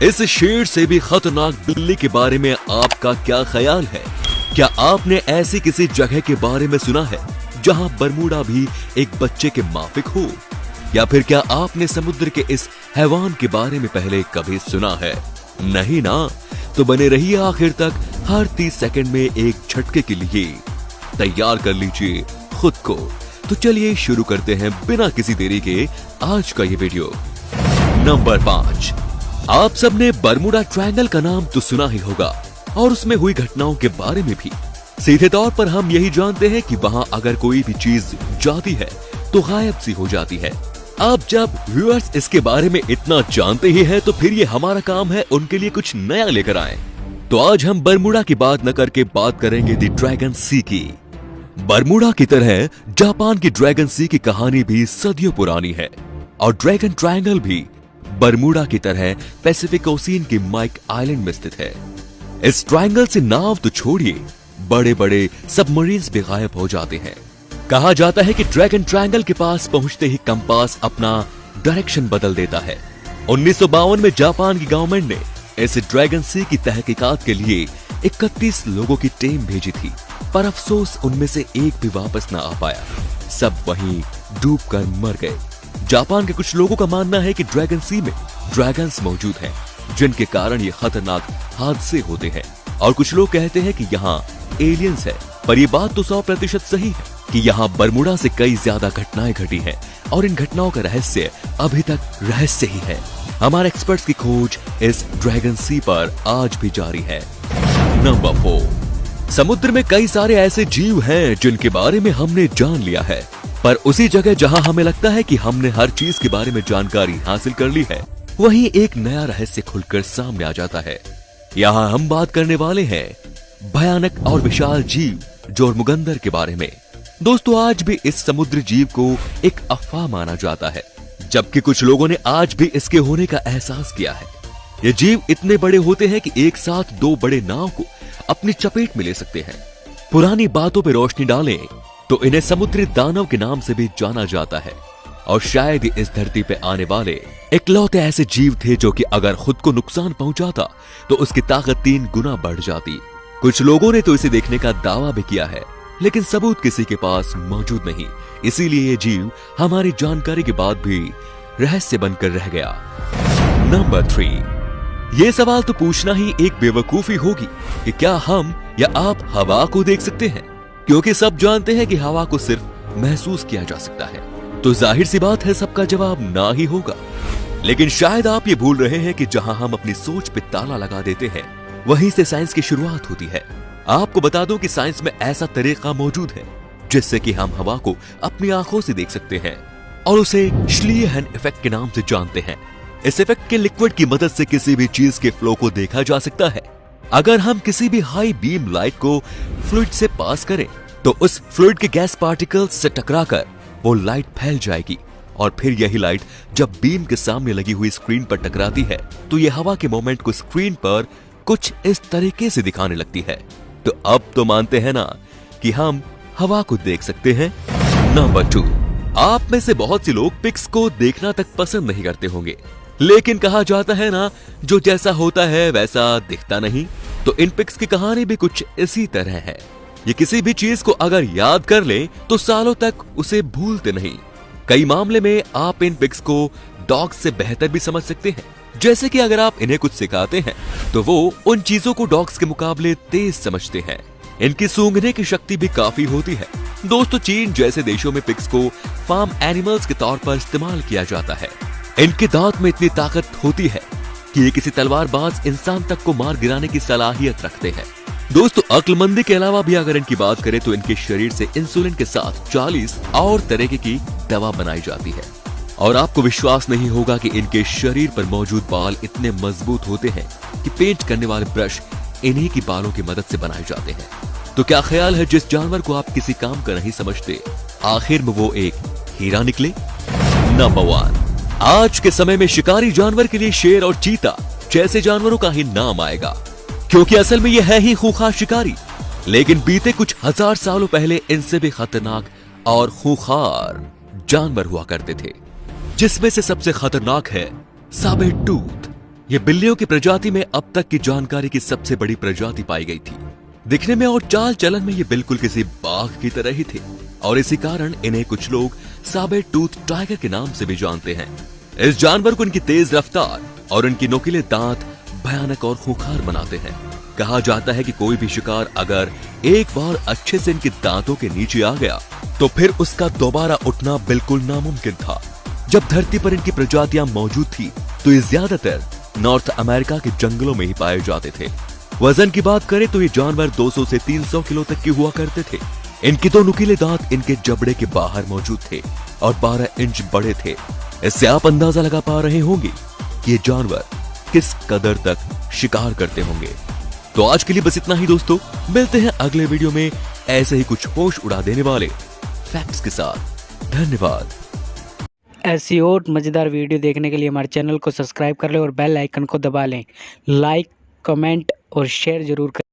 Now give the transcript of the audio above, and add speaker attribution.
Speaker 1: इस शेर से भी खतरनाक बिल्ली के बारे में आपका क्या ख्याल है? क्या आपने ऐसी किसी जगह के बारे में सुना है जहां बरमूडा भी एक बच्चे के माफिक हो? या फिर क्या आपने समुद्र के इस हैवान के बारे में पहले कभी सुना है? नहीं ना? तो बने रहिए आखिर तक। हर 30 सेकंड में एक झटके के लिए तैयार कर लीजिए खुद को। तो चलिए शुरू करते हैं बिना किसी देरी के आज का ये वीडियो। नंबर 5। आप सबने बरमूडा ट्रायंगल का नाम तो सुना ही होगा और उसमें हुई घटनाओं के बारे में भी। सीधे तौर पर हम यही जानते हैं कि वहां अगर कोई भी चीज जाती है तो गायब सी हो जाती है। अब जब व्यूअर्स इसके बारे में इतना जानते ही हैं तो फिर ये हमारा काम है उनके लिए कुछ नया लेकर आए। तो आज हम बरमूडा की बात न करके बात करेंगे द ड्रैगन सी की। बरमूडा की तरह जापान की ड्रैगन सी की कहानी भी सदियों पुरानी है और ड्रैगन ट्रायंगल भी बरमूडा की तरह पैसिफिक ओशियन के माइक आइलैंड में स्थित है। इस ट्रायंगल से नाव तो छोड़िए, बड़े बड़े सबमरीन्स भी गायब हो जाते हैं। कहा जाता है कि ड्रैगन ट्रायंगल के पास पहुंचते ही कंपास अपना डायरेक्शन बदल देता है। 1952 में जापान की गवर्नमेंट ने इस ड्रैगन सी की तहकीकात के लिए 31 लोगों की टीम भेजी थी, पर अफसोस उनमें से एक भी वापस न आ पाया। सब वहीं डूबकर मर गए। जापान के कुछ लोगों का मानना है कि ड्रैगन सी में ड्रैगन्स मौजूद हैं, जिनके कारण ये खतरनाक हादसे होते हैं। और कुछ लोग कहते हैं कि यहाँ एलियंस है, पर ये बात तो 100% सही है कि यहाँ बरमूडा से कई ज्यादा घटनाएं घटी हैं और इन घटनाओं का रहस्य अभी तक रहस्य ही है। हमारे एक्सपर्ट्स की खोज इस ड्रैगन सी पर आज भी जारी है। नंबर 4। समुद्र में कई सारे ऐसे जीव हैं जिनके बारे में हमने जान लिया है, पर उसी जगह जहां हमें लगता है कि हमने हर चीज के बारे में जानकारी हासिल कर ली है, वहीं एक नया रहस्य खुलकर सामने आ जाता है। यहाँ हम बात करने वाले हैं भयानक और विशाल जीव जोरमुगंदर के बारे में। दोस्तों, आज भी इस समुद्री जीव को एक अफवाह माना जाता है, जबकि कुछ लोगों ने आज भी इसके होने का एहसास किया है। ये जीव इतने बड़े होते हैं कि एक साथ 2 बड़े नाव को अपनी चपेट में ले सकते हैं। पुरानी बातों पर रोशनी डालें तो इन्हें समुद्री दानव के नाम से भी जाना जाता है और शायद ही इस धरती पे आने वाले इकलौते ऐसे जीव थे जो कि अगर खुद को नुकसान पहुंचाता तो उसकी ताकत 3 गुना बढ़ जाती। कुछ लोगों ने तो इसे देखने का दावा भी किया है, लेकिन सबूत किसी के पास मौजूद नहीं। इसीलिए ये जीव हमारी जानकारी के बाद भी रहस्य बनकर रह गया। नंबर 3। ये सवाल तो पूछना ही एक बेवकूफी होगी कि क्या हम या आप हवा को देख सकते हैं, क्योंकि सब जानते हैं कि हवा को सिर्फ महसूस किया जा सकता है। तो जाहिर सी बात है सबका जवाब ना ही होगा। लेकिन शायद आप ये भूल रहे हैं कि जहां हम अपनी सोच पे ताला लगा देते हैं, वहीं से साइंस की शुरुआत होती है। आपको बता दूं कि साइंस में ऐसा तरीका मौजूद है जिससे कि हम हवा को अपनी आंखों से देख सकते हैं और उसे श्लीहेन इफेक्ट के नाम से जानते हैं। इस इफेक्ट के लिक्विड की मदद से किसी भी चीज के फ्लो को देखा जा सकता है। अगर हम किसी भी हाई बीम लाइट को फ्लूइड से पास करें तो उस फ्लूइड के गैस पार्टिकल्स से टकराकर वो लाइट फैल जाएगी और फिर यही लाइट जब बीम के सामने लगी हुई स्क्रीन पर टकराती है तो ये हवा के मोमेंट को स्क्रीन पर कुछ इस तरीके से दिखाने लगती है। तो अब तो मानते हैं ना कि हम हवा को देख सकते हैं। नंबर 2। आप में से बहुत से लोग पिक्स को देखना तक पसंद नहीं करते होंगे, लेकिन कहा जाता है ना, जो जैसा होता है वैसा दिखता नहीं। तो इन पिक्स की कहानी भी कुछ इसी तरह है। ये किसी भी चीज को अगर याद कर लें तो सालों तक उसे भूलते नहीं। कई मामले में आप इन पिक्स को डॉग्स से बेहतर भी समझ सकते हैं। जैसे कि अगर आप इन्हें कुछ सिखाते हैं तो वो उन चीजों को डॉग्स के मुकाबले तेज समझते हैं। इनकी सूंघने की शक्ति भी काफी होती है। दोस्तों, चीन जैसे देशों में पिग्स को फार्म एनिमल्स के तौर पर इस्तेमाल किया जाता है। इनके दांत में इतनी ताकत होती है कि ये किसी तलवारबाज इंसान तक को मार गिराने की सलाहियत रखते हैं। दोस्तों, अक्लमंदी के अलावा भी अगर इनकी बात करें तो इनके शरीर से इंसुलिन के साथ 40 और तरह की दवा बनाई जाती है। और आपको विश्वास नहीं होगा कि इनके शरीर पर मौजूद बाल इतने मजबूत होते हैं कि पेंट करने वाले ब्रश इन्हीं की बालों की मदद से बनाए जाते हैं। तो क्या ख्याल है, जिस जानवर को आप किसी काम का नहीं समझते, आखिर में वो एक हीरा निकले? नंबर 1। आज के समय में शिकारी जानवर के लिए शेर और चीता जैसे जानवरों का ही नाम आएगा, क्योंकि असल में ये है ही खूंखार शिकारी। लेकिन बीते कुछ हजार सालों पहले इनसे भी खतरनाक और खूंखार जानवर हुआ करते थे, जिसमें से सबसे खतरनाक है साबेर टूथ। ये बिल्लियों की प्रजाति में अब तक की जानकारी की सबसे बड़ी प्रजाति पाई गई थी। दिखने में और चाल चलन में ये बिल्कुल किसी बाघ की तरह ही थे और इसी कारण इन्हें कुछ लोग साबर टूथ टाइगर के नाम से भी जानते हैं। इस जानवर को इनकी तेज रफ्तार और इनके नुकीले दांत भयानक और खूंखार बनाते हैं। कहा जाता है कि कोई भी शिकार अगर एक बार अच्छे से इनके दांतों के नीचे आ गया तो फिर उसका दोबारा उठना बिल्कुल नामुमकिन था। जब धरती पर इनकी प्रजातियां मौजूद थी तो ये ज्यादातर नॉर्थ अमेरिका के जंगलों में ही पाए जाते थे। वजन की बात करें तो ये जानवर 200 से 300 किलो तक के हुआ करते थे। इनके दो नुकीले दांत इनके जबड़े के बाहर मौजूद थे और 12 इंच बड़े थे। इससे आप अंदाजा लगा पा रहे होंगे कि ये जानवर किस कदर तक शिकार करते होंगे। तो आज के लिए बस इतना ही दोस्तों, मिलते हैं अगले वीडियो में ऐसे ही कुछ होश उड़ा देने वाले फैक्ट्स के साथ। धन्यवाद।
Speaker 2: ऐसी और मज़ेदार वीडियो देखने के लिए हमारे चैनल को सब्सक्राइब कर लें और बेल आइकन को दबा लें। लाइक, कमेंट और शेयर जरूर करें।